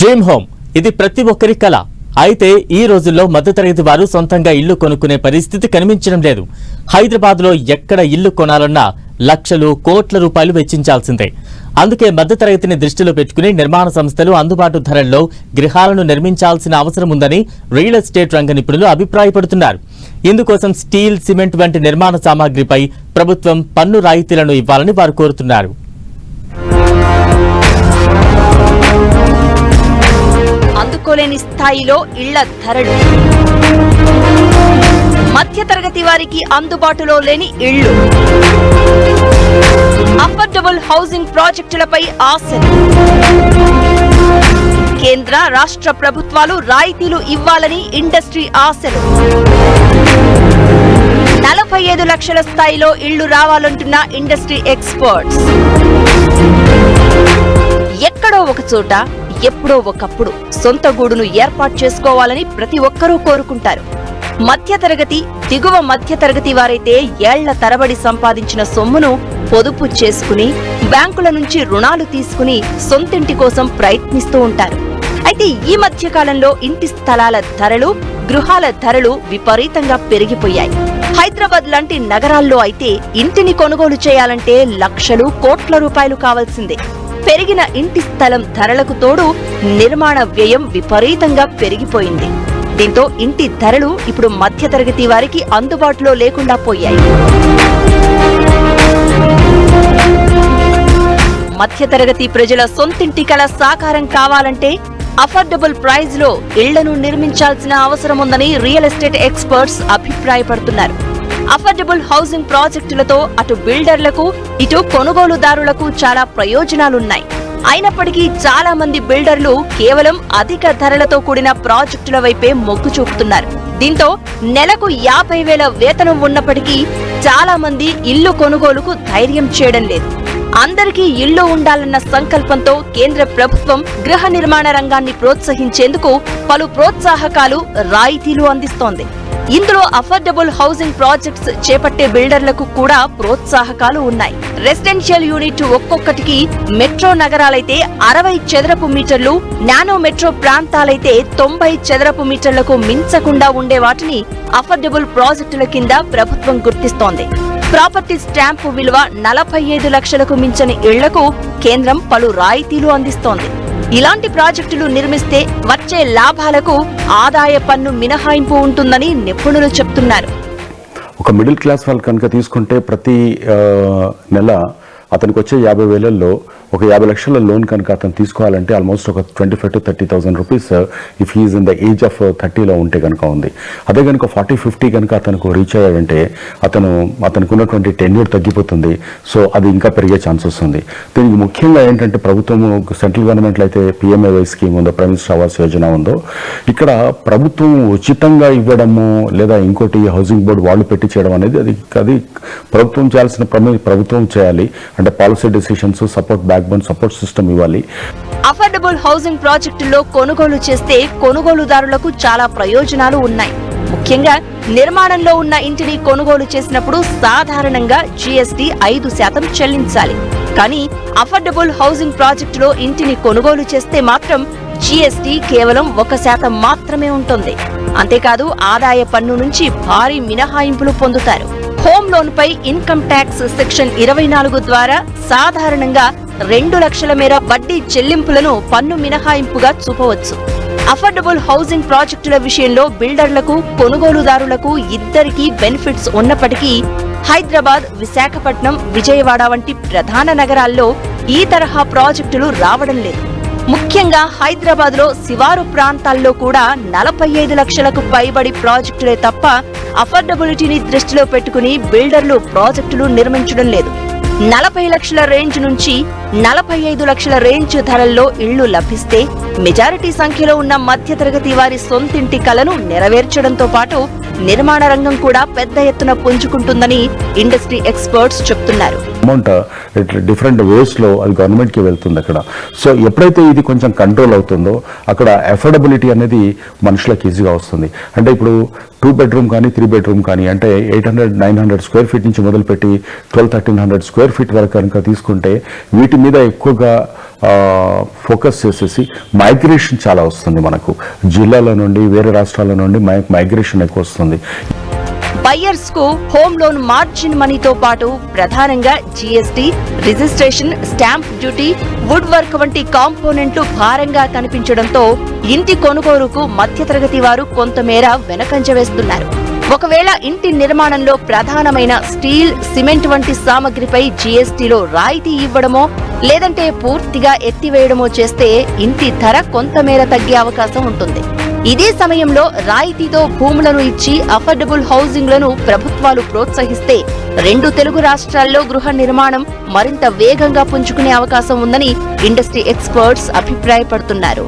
Dream home ఇది ప్రతి ఒక్కరి కల. అయితే ఈ రోజుల్లో మధ్యతరగతి వారు సొంతంగా ఇల్లు కొనుక్కునే పరిస్థితి కనిపించడం లేదు. హైదరాబాద్ లో ఎక్కడ ఇల్లు కొనాలన్నా లక్షలు కోట్ల రూపాయలు వెచ్చించాల్సిందే. అందుకే మధ్యతరగతిని దృష్టిలో పెట్టుకుని నిర్మాణ సంస్థలు అందుబాటు ధరల్లో గృహాలను నిర్మించాల్సిన అవసరం ఉందని రియల్ ఎస్టేట్ రంగ నిపుణులు అభిప్రాయపడుతున్నారు. ఇందుకోసం స్టీల్, సిమెంట్ వంటి నిర్మాణ సామాగ్రిపై ప్రభుత్వం పన్ను రాయితీలను ఇవ్వాలని వారు కోరుతున్నారు. అందుకోలేని స్థాయిలో ఇళ్ల ధరలు, మధ్యతరగతి వారికి అందుబాటులో లేని ఇళ్లు, అఫోర్డబుల్ హౌసింగ్ ప్రాజెక్టులపై ఆశలు. కేంద్ర రాష్ట్ర ప్రభుత్వాలు రాయితీలు ఇవ్వాలని ఇండస్ట్రీ ఆశలు. 45 లక్షల స్థాయిలో ఇళ్లు రావాలంటున్న ఇండస్ట్రీ ఎక్స్పర్ట్స్. ఎక్కడో ఒక చోట ఎప్పుడో ఒకప్పుడు సొంత గూడును ఏర్పాటు చేసుకోవాలని ప్రతి ఒక్కరూ కోరుకుంటారు. మధ్యతరగతి, దిగువ మధ్యతరగతి వారైతే ఏళ్ల తరబడి సంపాదించిన సొమ్మును పొదుపు చేసుకుని బ్యాంకుల నుంచి రుణాలు తీసుకుని సొంతింటి కోసం ప్రయత్నిస్తూ ఉంటారు. అయితే ఈ మధ్య కాలంలో ఇంటి స్థలాల ధరలు, గృహాల ధరలు విపరీతంగా పెరిగిపోయాయి. హైదరాబాద్ లాంటి నగరాల్లో అయితే ఇంటిని కొనుగోలు చేయాలంటే లక్షలు కోట్ల రూపాయలు కావాల్సిందే. పెరిగిన ఇంటి స్థలం ధరలకు తోడు నిర్మాణ వ్యయం విపరీతంగా పెరిగిపోయింది. దీంతో ఇంటి ధరలు ఇప్పుడు మధ్యతరగతి వారికి అందుబాటులో లేకుండా పోయాయి. మధ్యతరగతి ప్రజల సొంతింటి కల సాకారం కావాలంటే అఫోర్డబుల్ ప్రైస్ లో ఇళ్లను నిర్మించాల్సిన అవసరం ఉందని రియల్ ఎస్టేట్ ఎక్స్పర్ట్స్ అభిప్రాయపడుతున్నారు. అఫోర్డబుల్ హౌసింగ్ ప్రాజెక్టులతో అటు బిల్డర్లకు, ఇటు కొనుగోలుదారులకు చాలా ప్రయోజనాలున్నాయి. అయినప్పటికీ చాలా మంది బిల్డర్లు కేవలం అధిక ధరలతో కూడిన ప్రాజెక్టుల వైపే మొగ్గు చూపుతున్నారు. దీంతో నెలకు 50,000 వేతనం ఉన్నప్పటికీ చాలా మంది ఇల్లు కొనుగోలుకు ధైర్యం చేయడం లేదు. అందరికీ ఇల్లు ఉండాలన్న సంకల్పంతో కేంద్ర ప్రభుత్వం గృహ నిర్మాణ రంగాన్ని ప్రోత్సహించేందుకు పలు ప్రోత్సాహకాలు, రాయితీలు అందిస్తోంది. ఇందులో అఫోర్డబుల్ హౌసింగ్ ప్రాజెక్ట్స్ చేపట్టే బిల్డర్లకు కూడా ప్రోత్సాహకాలు ఉన్నాయి. రెసిడెన్షియల్ యూనిట్ ఒక్కొక్కటికి మెట్రో నగరాలైతే 60 చదరపు మీటర్లు, నానో మెట్రో ప్రాంతాలైతే 90 చదరపు మీటర్లకు మించకుండా ఉండే వాటిని అఫోర్డబుల్ ప్రాజెక్టుల కింద ప్రభుత్వం గుర్తిస్తోంది. ప్రాపర్టీ స్టాంపు విలువ 45 లక్షలకు మించని ఇళ్లకు కేంద్రం పలు రాయితీలు అందిస్తోంది. ఇలాంటి ప్రాజెక్టులు నిర్మిస్తే వచ్చే లాభాలకు ఆదాయ పన్ను మినహాయింపు ఉంటుందని నిపుణులు చెప్తున్నారు. ఒక మిడిల్ క్లాస్ వాళ్ళు కనుక తీసుకుంటే ప్రతి నెల అతనికి వచ్చే 50,000లో ఒక 50 లక్షల లోన్ కనుక అతను తీసుకోవాలంటే ఆల్మోస్ట్ ఒక 25,000 to 30,000 rupees if he is in the age of 30లో ఉంటే కనుక ఉంది. అదే కనుక 40-50 కనుక అతనికి రీచ్ అయ్యాడంటే అతనికి ఉన్నటువంటి టెన్యూర్ తగ్గిపోతుంది. సో అది ఇంకా పెరిగే ఛాన్స్ వస్తుంది. దీనికి ముఖ్యంగా ఏంటంటే ప్రభుత్వం, సెంట్రల్ గవర్నమెంట్లో అయితే PMAY స్కీమ్ ఉందో, ప్రైమ్ మినిస్టర్ ఆవాస్ యోజన ఉందో, ఇక్కడ ప్రభుత్వం ఉచితంగా ఇవ్వడము లేదా ఇంకోటి హౌసింగ్ బోర్డు వాళ్ళు పెట్టి చేయడం అనేది అది ప్రభుత్వం చేయాల్సిన ప్రభుత్వం చేయాలి. అంటే పాలసీ డెసిషన్స్, సపోర్ట్ సిస్టమ్ ఇవ్వాలి. అఫోర్డబుల్ హౌసింగ్ ప్రాజెక్టుల్లో కొనుగోలు చేస్తే కొనుగోలుదారులకు చాలా ప్రయోజనాలు ఉన్నాయి. ముఖ్యంగా నిర్మాణంలో ఉన్న ఇంటిని కొనుగోలు చేసినప్పుడు సాధారణంగా GST 5% చెల్లించాలి. కానీ అఫోర్డబుల్ హౌసింగ్ ప్రాజెక్టులో ఇంటిని కొనుగోలు చేస్తే మాత్రం GST కేవలం 1% మాత్రమే ఉంటుంది. అంతేకాదు ఆదాయ పన్ను నుంచి భారీ మినహాయింపులు పొందుతారు. హోమ్ లోన్ పై ఇన్కమ్ ట్యాక్స్ సెక్షన్ 24 ద్వారా సాధారణంగా 2 లక్షల మేర వడ్డీ చెల్లింపులను పన్ను మినహాయింపుగా చూపవచ్చు. అఫోర్డబుల్ హౌసింగ్ ప్రాజెక్టుల విషయంలో బిల్డర్లకు, కొనుగోలుదారులకు ఇద్దరికీ బెనిఫిట్స్ ఉన్నప్పటికీ హైదరాబాద్, విశాఖపట్నం, విజయవాడ వంటి ప్రధాన నగరాల్లో ఈ తరహా ప్రాజెక్టులు రావడం లేదు. ముఖ్యంగా హైదరాబాద్ లో శివారు ప్రాంతాల్లో కూడా 45 లక్షలకు పైబడి ప్రాజెక్టులే తప్ప అఫోర్డబిలిటీని దృష్టిలో పెట్టుకుని బిల్డర్లు ప్రాజెక్టులు నిర్మించడం లేదు. 40 లక్షల రేంజ్ నుంచి 45 లక్షల రేంజ్ ధరల్లో ఇళ్లు లభిస్తే మెజారిటీ సంఖ్యలో ఉన్న మధ్యతరగతి వారి సొంతింటి కలను నెరవేర్చడంతో పాటు నిర్మాణ రంగం కూడా పెద్ద ఎత్తున పుంజుకుంటుందని ఇండస్ట్రీ ఎక్స్పర్ట్స్ చెప్తున్నారు. అమౌంట్ డిఫరెంట్ వేస్లో అది గవర్నమెంట్కి వెళ్తుంది అక్కడ. సో ఎప్పుడైతే ఇది కొంచెం కంట్రోల్ అవుతుందో అక్కడ అఫోర్డబిలిటీ అనేది మనుషులకు ఈజీగా వస్తుంది. అంటే ఇప్పుడు 2 బెడ్రూమ్ కానీ 3 బెడ్రూమ్ కానీ అంటే 800-900 స్క్వేర్ ఫీట్ నుంచి మొదలుపెట్టి 1200-1300 స్క్వేర్ ఫీట్ వరకు కనుక తీసుకుంటే వీటి మీద ఎక్కువగా ఫోకస్ చేసేసి మైగ్రేషన్ చాలా వస్తుంది. మనకు జిల్లాల నుండి వేరే రాష్ట్రాల నుండి మైగ్రేషన్ ఎక్కువ వస్తుంది. బయ్యర్స్ కు హోమ్ లోన్ మార్జిన్ మనీతో పాటు ప్రధానంగా GST, registration, stamp duty, wood work వంటి కాంపోనెంట్లు భారంగా కనిపించడంతో ఇంటి కొనుగోలుకు మధ్యతరగతి వారు కొంతమేర వెనకంజ వేస్తున్నారు. ఒకవేళ ఇంటి నిర్మాణంలో ప్రధానమైన స్టీల్, సిమెంట్ వంటి సామగ్రిపై జీఎస్టీలో రాయితీ ఇవ్వడమో లేదంటే పూర్తిగా ఎత్తివేయడమో చేస్తే ఇంటి ధర కొంతమేర తగ్గే అవకాశం ఉంటుంది. ఇదే సమయంలో రాయితీతో భూములను ఇచ్చి అఫోర్డబుల్ హౌసింగ్ లను ప్రభుత్వాలు ప్రోత్సహిస్తే 2 తెలుగు రాష్ట్రాల్లో గృహ నిర్మాణం మరింత వేగంగా పుంజుకునే అవకాశం ఉందని ఇండస్ట్రీ ఎక్స్పర్ట్స్ అభిప్రాయపడుతున్నారు.